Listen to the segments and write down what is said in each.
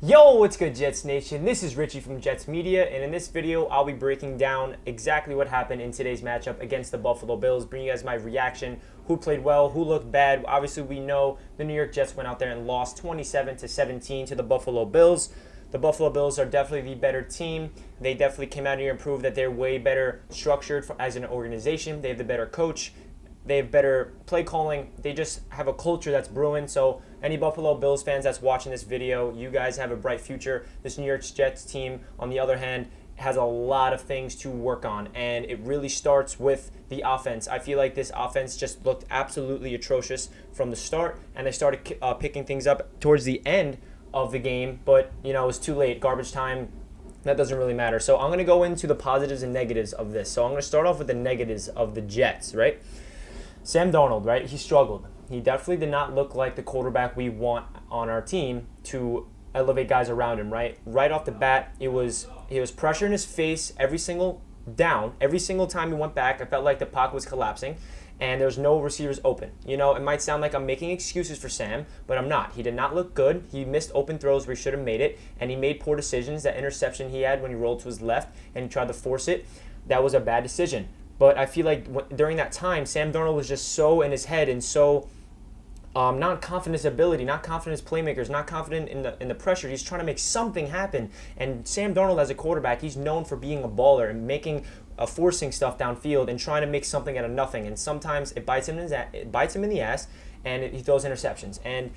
Yo, what's good, Jets Nation? This is Richie from Jets Media, and in this video, I'll be breaking down exactly what happened in today's matchup against the Buffalo Bills, bringing you guys my reaction, who played well, who looked bad. Obviously, we know the New York Jets went out there and lost 27-17 to the Buffalo Bills. The Buffalo Bills are definitely the better team. They definitely came out here and proved that they're way better structured as an organization. They have the better coach. They have better play calling. They just have a culture that's brewing. So any Buffalo Bills fans that's watching this video, you guys have a bright future. This New York Jets team, on the other hand, has a lot of things to work on. And it really starts with the offense. I feel like this offense just looked absolutely atrocious from the start. And they started picking things up towards the end of the game. But, it was too late. Garbage time. That doesn't really matter. So I'm going to go into the positives and negatives of this. So I'm going to start off with the negatives of the Jets, right? Sam Darnold, right? He struggled. He definitely did not look like the quarterback we want on our team to elevate guys around him, right? Right off the bat, he was pressure in his face every single down. Every single time he went back, I felt like the pocket was collapsing and there was no receivers open. It might sound like I'm making excuses for Sam, but I'm not. He did not look good. He missed open throws where he should have made it, and he made poor decisions. That interception he had when he rolled to his left and he tried to force it, that was a bad decision. But I feel like during that time, Sam Darnold was just so in his head and so not confident in his ability, not confident in his playmakers, not confident in the pressure. He's trying to make something happen. And Sam Darnold, as a quarterback, he's known for being a baller and forcing stuff downfield and trying to make something out of nothing. And sometimes it bites him in the ass, and he throws interceptions. And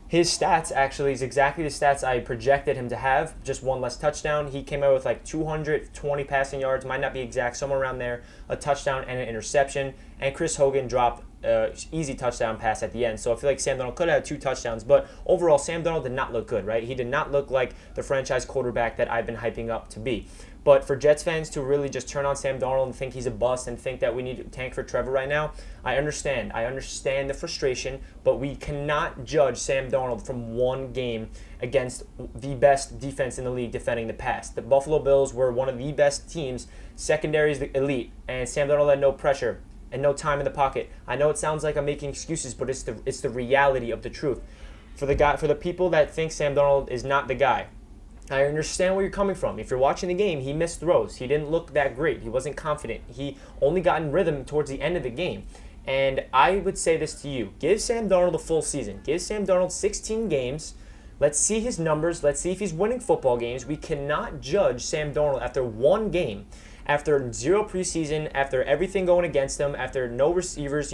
his stats actually is exactly the stats I projected him to have, just one less touchdown. He came out with like 220 passing yards, might not be exact, somewhere around there, a touchdown and an interception. And Chris Hogan dropped an easy touchdown pass at the end. So I feel like Sam Darnold could have had 2 touchdowns. But overall, Sam Darnold did not look good, right? He did not look like the franchise quarterback that I've been hyping up to be. But for Jets fans to really just turn on Sam Darnold and think he's a bust and think that we need to tank for Trevor right now, I understand. I understand the frustration, but we cannot judge Sam Darnold from one game against the best defense in the league defending the pass. The Buffalo Bills were one of the best teams. Secondary is the elite, and Sam Darnold had no pressure and no time in the pocket. I know it sounds like I'm making excuses, but it's the reality of the truth. For the people that think Sam Darnold is not the guy, I understand where you're coming from. If you're watching the game, he missed throws. He didn't look that great. He wasn't confident. He only got in rhythm towards the end of the game. And I would say this to you. Give Sam Darnold a full season. Give Sam Darnold 16 games. Let's see his numbers. Let's see if he's winning football games. We cannot judge Sam Darnold after one game, after 0 preseason, after everything going against him, after no receivers.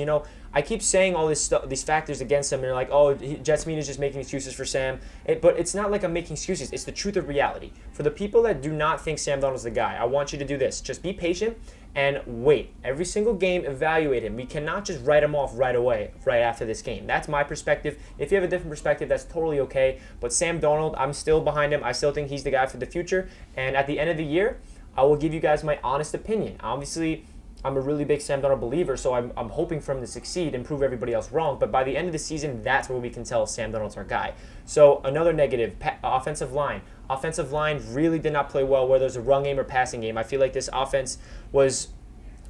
I keep saying all this stuff, these factors against him, and you're like, oh, Jets media is just making excuses for Sam. But it's not like I'm making excuses. It's the truth of reality. For the people that do not think Sam Darnold's the guy, I want you to do this. Just be patient and wait. Every single game, evaluate him. We cannot just write him off right away, right after this game. That's my perspective. If you have a different perspective, that's totally okay. But Sam Darnold, I'm still behind him. I still think he's the guy for the future. And at the end of the year, I will give you guys my honest opinion. Obviously, I'm a really big Sam Darnold believer, so I'm hoping for him to succeed and prove everybody else wrong. But by the end of the season, that's where we can tell Sam Darnold's our guy. So another negative, offensive line. Offensive line really did not play well, whether it's a run game or passing game. I feel like this offense was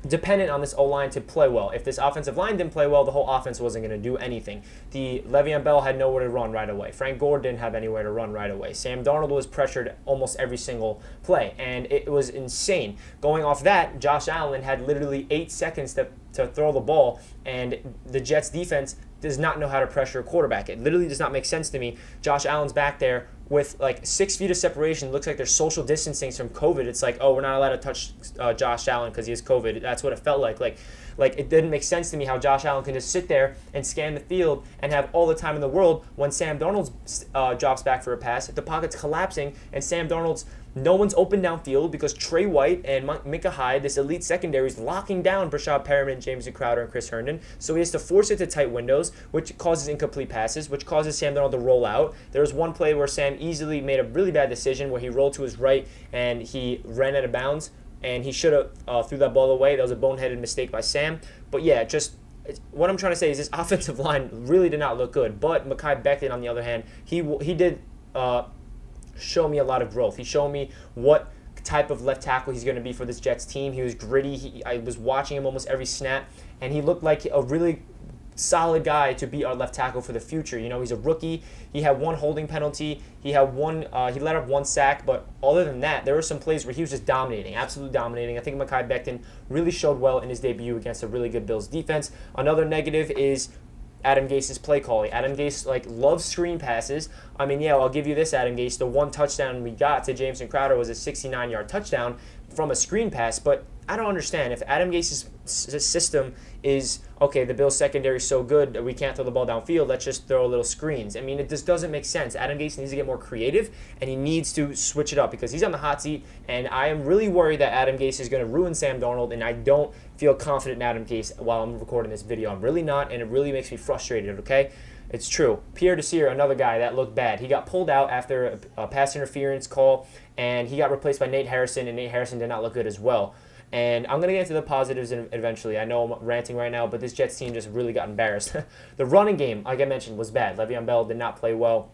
dependent on this O-line to play well. If this offensive line didn't play well, the whole offense wasn't going to do anything. The Le'Veon Bell had nowhere to run right away. Frank Gore didn't have anywhere to run right away. Sam Darnold was pressured almost every single play, and it was insane. Going off that, Josh Allen had literally 8 seconds to throw the ball, and the Jets defense does not know how to pressure a quarterback. It literally does not make sense to me. Josh Allen's back there with like 6 feet of separation. Looks like they're social distancing from COVID. It's like, oh, we're not allowed to touch Josh Allen because he has COVID. That's what it felt like. Like it didn't make sense to me how Josh Allen can just sit there and scan the field and have all the time in the world when Sam Darnold drops back for a pass. The pocket's collapsing and Sam Darnold's no one's open downfield because Trey White and Micah Hyde, this elite secondary, is locking down Brashad Perriman, James Crowder, and Chris Herndon. So he has to force it to tight windows, which causes incomplete passes, which causes Sam Darnold to roll out. There was one play where Sam easily made a really bad decision where he rolled to his right and he ran out of bounds, and he should have threw that ball away. That was a boneheaded mistake by Sam. But yeah, just what I'm trying to say is this offensive line really did not look good. But Mekhi Becton, on the other hand, he did show me a lot of growth. He showed me what type of left tackle he's going to be for this Jets team. He was gritty. I was watching him almost every snap, and he looked like a really solid guy to be our left tackle for the future. You know, he's a rookie. He had one holding penalty. He had he let up one sack, but other than that, there were some plays where he was just dominating, absolutely dominating. I think Mekhi Becton really showed well in his debut against a really good Bills defense. Another negative is Adam Gase's play calling. Adam Gase loves screen passes. I mean, yeah, I'll give you this, Adam Gase. The one touchdown we got to Jameson Crowder was a 69-yard touchdown from a screen pass, but I don't understand. If Adam Gase's system is, okay, the Bills secondary is so good we can't throw the ball downfield, let's just throw little screens. I mean, it just doesn't make sense. Adam Gase needs to get more creative, and he needs to switch it up because he's on the hot seat, and I am really worried that Adam Gase is going to ruin Sam Darnold, and I don't feel confident in Adam Gase while I'm recording this video. I'm really not, and it really makes me frustrated, okay? It's true. Pierre Desir, another guy that looked bad. He got pulled out after a pass interference call, and he got replaced by Nate Harrison, and Nate Harrison did not look good as well. And I'm going to get into the positives eventually. I know I'm ranting right now, but this Jets team just really got embarrassed. The running game, like I mentioned, was bad. Le'Veon Bell did not play well.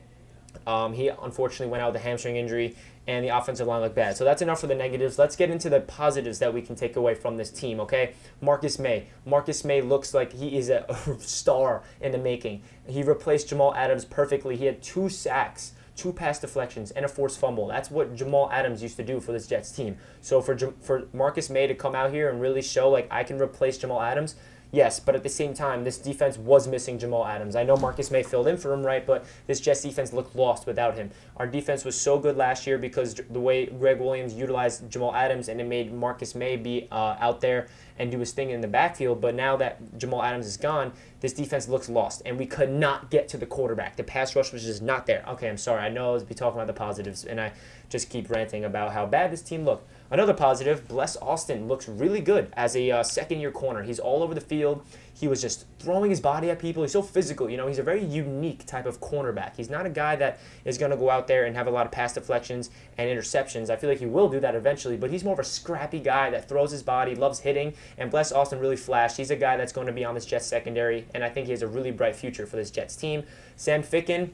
He unfortunately went out with a hamstring injury, and the offensive line looked bad. So that's enough for the negatives. Let's get into the positives that we can take away from this team, okay? Marcus May. Marcus May looks like he is a star in the making. He replaced Jamal Adams perfectly. He had 2 sacks, 2 pass deflections, and a forced fumble. That's what Jamal Adams used to do for this Jets team. So for Marcus May to come out here and really show, I can replace Jamal Adams, yes, but at the same time, this defense was missing Jamal Adams. I know Marcus May filled in for him, right, but this Jets defense looked lost without him. Our defense was so good last year because the way Greg Williams utilized Jamal Adams, and it made Marcus May be out there and do his thing in the backfield. But now that Jamal Adams is gone, this defense looks lost, and we could not get to the quarterback. The pass rush was just not there. Okay, I'm sorry. I know I was talking about the positives, and I just keep ranting about how bad this team looked. Another positive, Bless Austin looks really good as a second-year corner. He's all over the field. He was just throwing his body at people. He's so physical. You know, he's a very unique type of cornerback. He's not a guy that is going to go out there and have a lot of pass deflections and interceptions. I feel like he will do that eventually, but he's more of a scrappy guy that throws his body, loves hitting, and Bless Austin really flashed. He's a guy that's going to be on this Jets secondary, and I think he has a really bright future for this Jets team. Sam Ficken,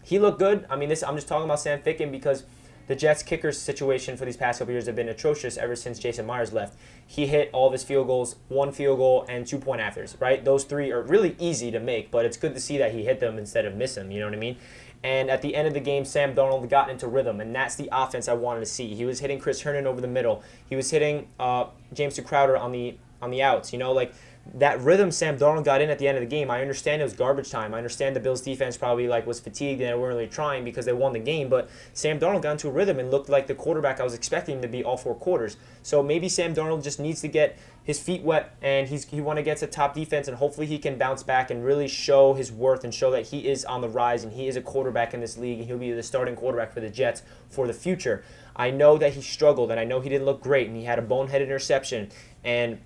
he looked good. I mean, I'm just talking about Sam Ficken because the Jets' kicker situation for these past couple years have been atrocious ever since Jason Myers left. He hit all of his field goals, 1 field goal, and 2-point afters, right? Those 3 are really easy to make, but it's good to see that he hit them instead of miss them, you know what I mean? And at the end of the game, Sam Darnold got into rhythm, and that's the offense I wanted to see. He was hitting Chris Herndon over the middle. He was hitting Jameson Crowder on the outs, you know, that rhythm Sam Darnold got in at the end of the game. I understand it was garbage time. I understand the Bills defense probably was fatigued and they weren't really trying because they won the game, but Sam Darnold got into a rhythm and looked like the quarterback I was expecting him to be all 4 quarters. So maybe Sam Darnold just needs to get his feet wet, and he want to get to top defense, and hopefully he can bounce back and really show his worth and show that he is on the rise and he is a quarterback in this league, and he'll be the starting quarterback for the Jets for the future. I know that he struggled, and I know he didn't look great, and he had a bonehead interception, and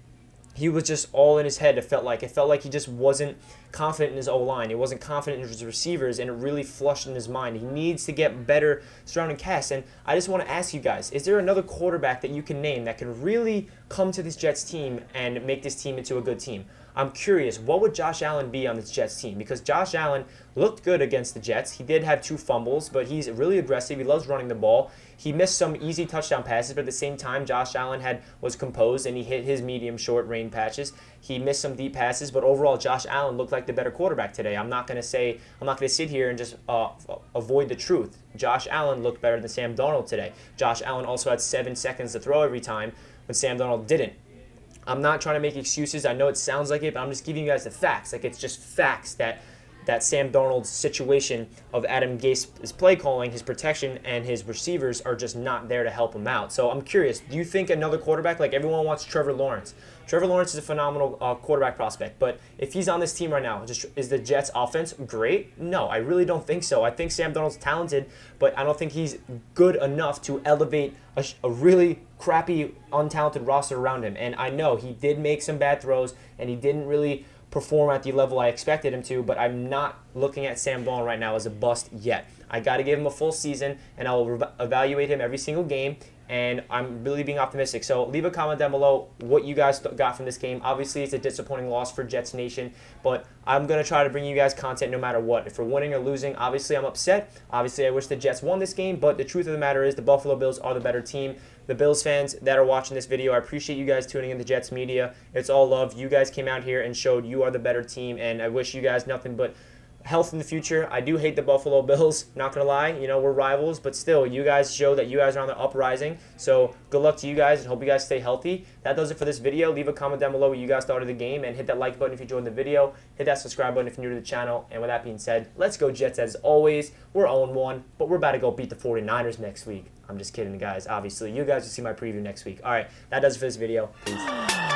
he was just all in his head. It felt like he just wasn't confident in his O-line. He wasn't confident in his receivers, and it really flushed in his mind. He needs to get better surrounding cast. And I just want to ask you guys, is there another quarterback that you can name that can really come to this Jets team and make this team into a good team? I'm curious, what would Josh Allen be on this Jets team? Because Josh Allen looked good against the Jets. He did have 2 fumbles, but he's really aggressive. He loves running the ball. He missed some easy touchdown passes, but at the same time, Josh Allen was composed, and he hit his medium short range patches. He missed some deep passes, but overall, Josh Allen looked like the better quarterback today. I'm not going to sit here and just avoid the truth. Josh Allen looked better than Sam Darnold today. Josh Allen also had 7 seconds to throw every time when Sam Darnold didn't. I'm not trying to make excuses. I know it sounds like it, but I'm just giving you guys the facts. It's just facts that Sam Darnold's situation of Adam Gase's play calling, his protection, and his receivers are just not there to help him out. So I'm curious, do you think another quarterback, everyone wants Trevor Lawrence? Trevor Lawrence is a phenomenal quarterback prospect, but if he's on this team right now, is the Jets' offense great? No, I really don't think so. I think Sam Darnold's talented, but I don't think he's good enough to elevate a really crappy, untalented roster around him. And I know he did make some bad throws, and he didn't really perform at the level I expected him to, but I'm not looking at Sam Darnold right now as a bust yet. I got to give him a full season, and I will evaluate him every single game, and I'm really being optimistic. So leave a comment down below what you guys got from this game. Obviously, it's a disappointing loss for Jets Nation, but I'm going to try to bring you guys content no matter what. If we're winning or losing, obviously I'm upset. Obviously, I wish the Jets won this game, but the truth of the matter is the Buffalo Bills are the better team. The Bills fans that are watching this video, I appreciate you guys tuning in to Jets Media. It's all love. You guys came out here and showed you are the better team, and I wish you guys nothing but health in the future. I do hate the Buffalo Bills, not gonna lie. You know, we're rivals, but still, you guys show that you guys are on the uprising. So good luck to you guys, and hope you guys stay healthy. That does it for this video. Leave a comment down below what you guys thought of the game, and hit that like button if you enjoyed the video. Hit that subscribe button if you're new to the channel. And with that being said, let's go Jets as always. We're 0-1, but we're about to go beat the 49ers next week. I'm just kidding, guys. Obviously, you guys will see my preview next week. All right, that does it for this video. Peace.